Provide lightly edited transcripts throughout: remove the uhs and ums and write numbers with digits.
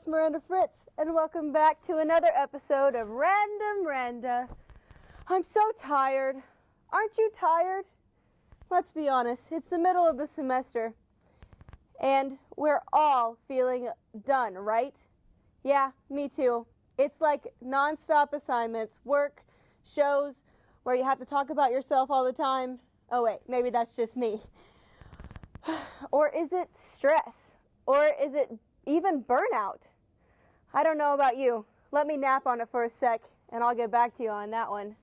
Miranda Fritz, and welcome back to another episode of Random Randa. I'm so tired. Aren't you tired? Let's be honest, it's the middle of the semester, and we're all feeling done, right? Yeah, me too. It's like non-stop assignments, work, shows, where you have to talk about yourself all the time. Oh wait, maybe that's just me. Or is it stress? Or is it even burnout? I don't know about you. Let me nap on it for a sec, and I'll get back to you on that one.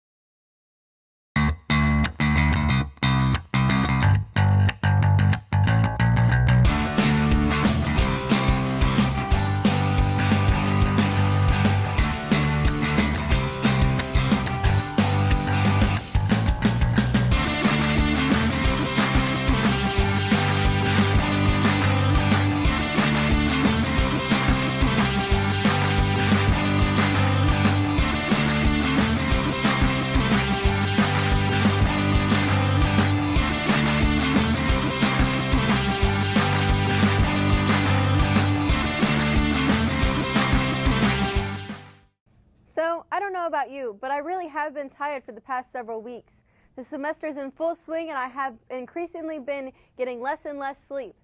So, I don't know about you, but I really have been tired for the past several weeks. The semester is in full swing and I have increasingly been getting less and less sleep.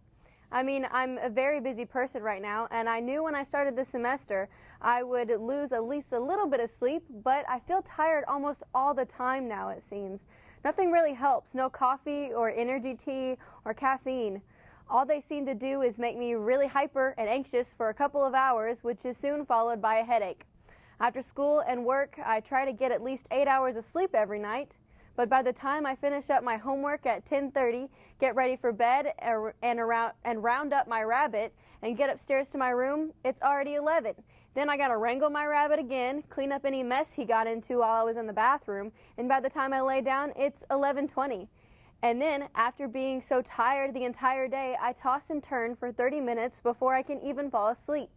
I mean, I'm a very busy person right now, and I knew when I started the semester I would lose at least a little bit of sleep, but I feel tired almost all the time now, it seems. Nothing really helps, no coffee or energy tea or caffeine. All they seem to do is make me really hyper and anxious for a couple of hours, which is soon followed by a headache. After school and work, I try to get at least 8 hours of sleep every night, but by the time I finish up my homework at 10:30, get ready for bed, and round up my rabbit, and get upstairs to my room, it's already 11. Then I gotta wrangle my rabbit again, clean up any mess he got into while I was in the bathroom, and by the time I lay down, it's 11:20. And then, after being so tired the entire day, I toss and turn for 30 minutes before I can even fall asleep.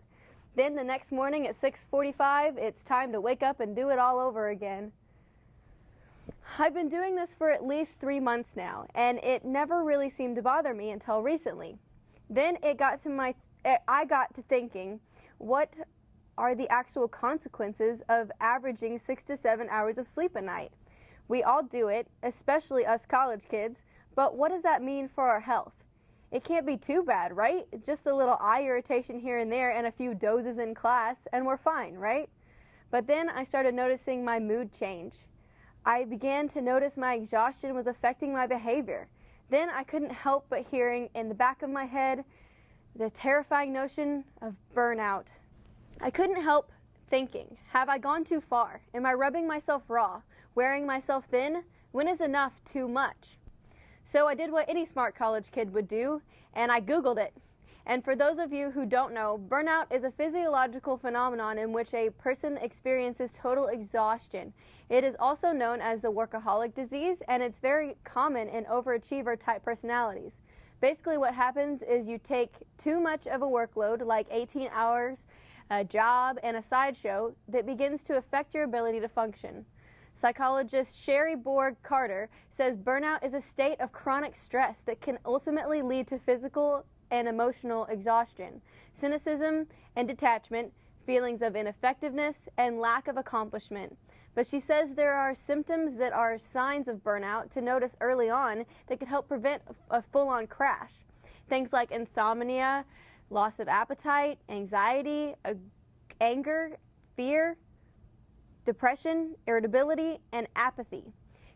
Then the next morning at 6:45, it's time to wake up and do it all over again. I've been doing this for at least 3 months now, and it never really seemed to bother me until recently. Then I got to thinking, what are the actual consequences of averaging 6 to 7 hours of sleep a night? We all do it, especially us college kids, but what does that mean for our health? It can't be too bad, right? Just a little eye irritation here and there and a few dozes in class, and we're fine, right? But then I started noticing my mood change. I began to notice my exhaustion was affecting my behavior. Then I couldn't help but hearing in the back of my head the terrifying notion of burnout. I couldn't help thinking, have I gone too far? Am I rubbing myself raw? Wearing myself thin? When is enough too much? So I did what any smart college kid would do, and I Googled it. And for those of you who don't know, burnout is a physiological phenomenon in which a person experiences total exhaustion. It is also known as the workaholic disease, and it's very common in overachiever type personalities. Basically what happens is you take too much of a workload, like 18 hours, a job, and a sideshow, that begins to affect your ability to function. Psychologist Sherry Borg Carter says burnout is a state of chronic stress that can ultimately lead to physical and emotional exhaustion, cynicism and detachment, feelings of ineffectiveness, and lack of accomplishment. But she says there are symptoms that are signs of burnout to notice early on that could help prevent a full-on crash. Things like insomnia, loss of appetite, anxiety, anger, fear, depression, irritability, and apathy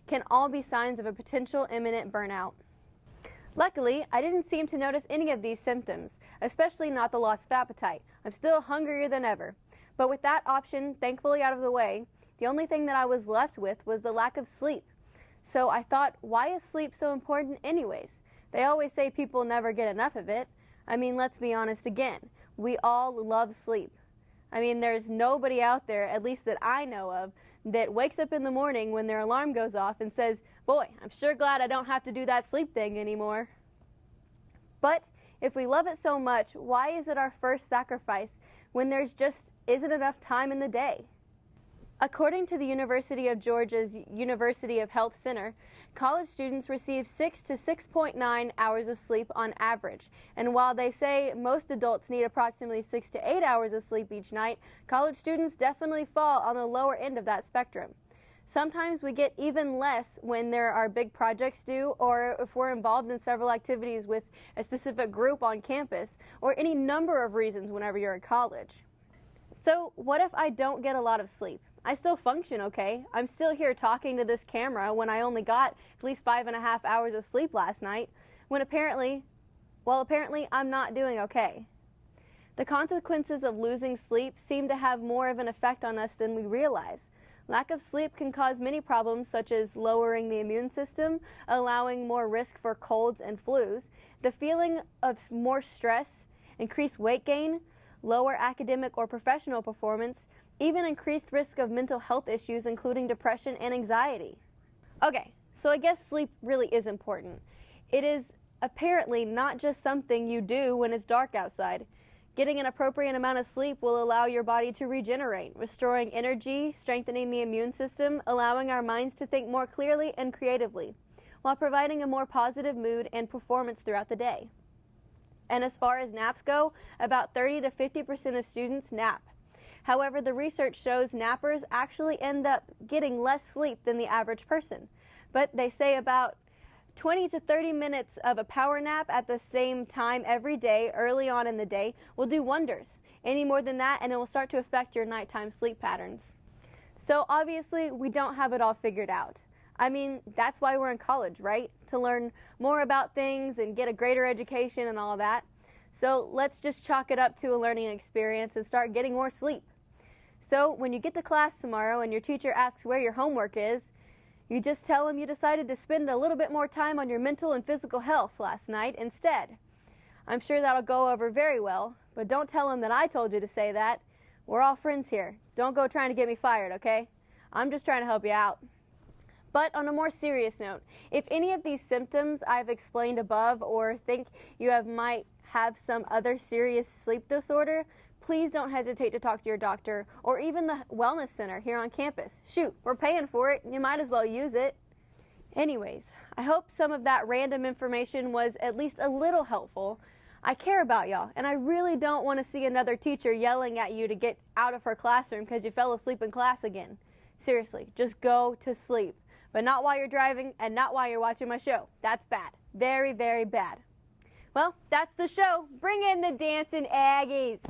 can all be signs of a potential imminent burnout. Luckily, I didn't seem to notice any of these symptoms, especially not the loss of appetite. I'm still hungrier than ever. But with that option thankfully out of the way, the only thing that I was left with was the lack of sleep. So I thought, why is sleep so important anyways? They always say people never get enough of it. I mean, let's be honest again. We all love sleep. I mean, there's nobody out there, at least that I know of, that wakes up in the morning when their alarm goes off and says, boy, I'm sure glad I don't have to do that sleep thing anymore. But if we love it so much, why is it our first sacrifice when there's just isn't enough time in the day? According to the University of Georgia's University of Health Center, college students receive 6 to 6.9 hours of sleep on average. And while they say most adults need approximately 6 to 8 hours of sleep each night, college students definitely fall on the lower end of that spectrum. Sometimes we get even less when there are big projects due, or if we're involved in several activities with a specific group on campus, or any number of reasons whenever you're in college. So what if I don't get a lot of sleep? I still function okay. I'm still here talking to this camera when I only got at least 5.5 hours of sleep last night, when apparently I'm not doing okay. The consequences of losing sleep seem to have more of an effect on us than we realize. Lack of sleep can cause many problems such as lowering the immune system, allowing more risk for colds and flus, the feeling of more stress, increased weight gain, lower academic or professional performance, even increased risk of mental health issues including depression and anxiety. Okay, so I guess sleep really is important. It is apparently not just something you do when it's dark outside. Getting an appropriate amount of sleep will allow your body to regenerate, restoring energy, strengthening the immune system, allowing our minds to think more clearly and creatively, while providing a more positive mood and performance throughout the day. And as far as naps go, about 30 to 50% of students nap. However, the research shows nappers actually end up getting less sleep than the average person. But they say about 20 to 30 minutes of a power nap at the same time every day, early on in the day, will do wonders. Any more than that, and it will start to affect your nighttime sleep patterns. So obviously, we don't have it all figured out. I mean, that's why we're in college, right? To learn more about things and get a greater education and all of that. So let's just chalk it up to a learning experience and start getting more sleep. So when you get to class tomorrow and your teacher asks where your homework is, you just tell them you decided to spend a little bit more time on your mental and physical health last night instead. I'm sure that'll go over very well, but don't tell them that I told you to say that. We're all friends here. Don't go trying to get me fired, okay? I'm just trying to help you out. But on a more serious note, if any of these symptoms I've explained above or think you might have some other serious sleep disorder, please don't hesitate to talk to your doctor or even the wellness center here on campus. Shoot, we're paying for it. You might as well use it. Anyways, I hope some of that random information was at least a little helpful. I care about y'all, and I really don't want to see another teacher yelling at you to get out of her classroom because you fell asleep in class again. Seriously, just go to sleep. But not while you're driving and not while you're watching my show. That's bad. Very, very bad. Well, that's the show. Bring in the dancing Aggies.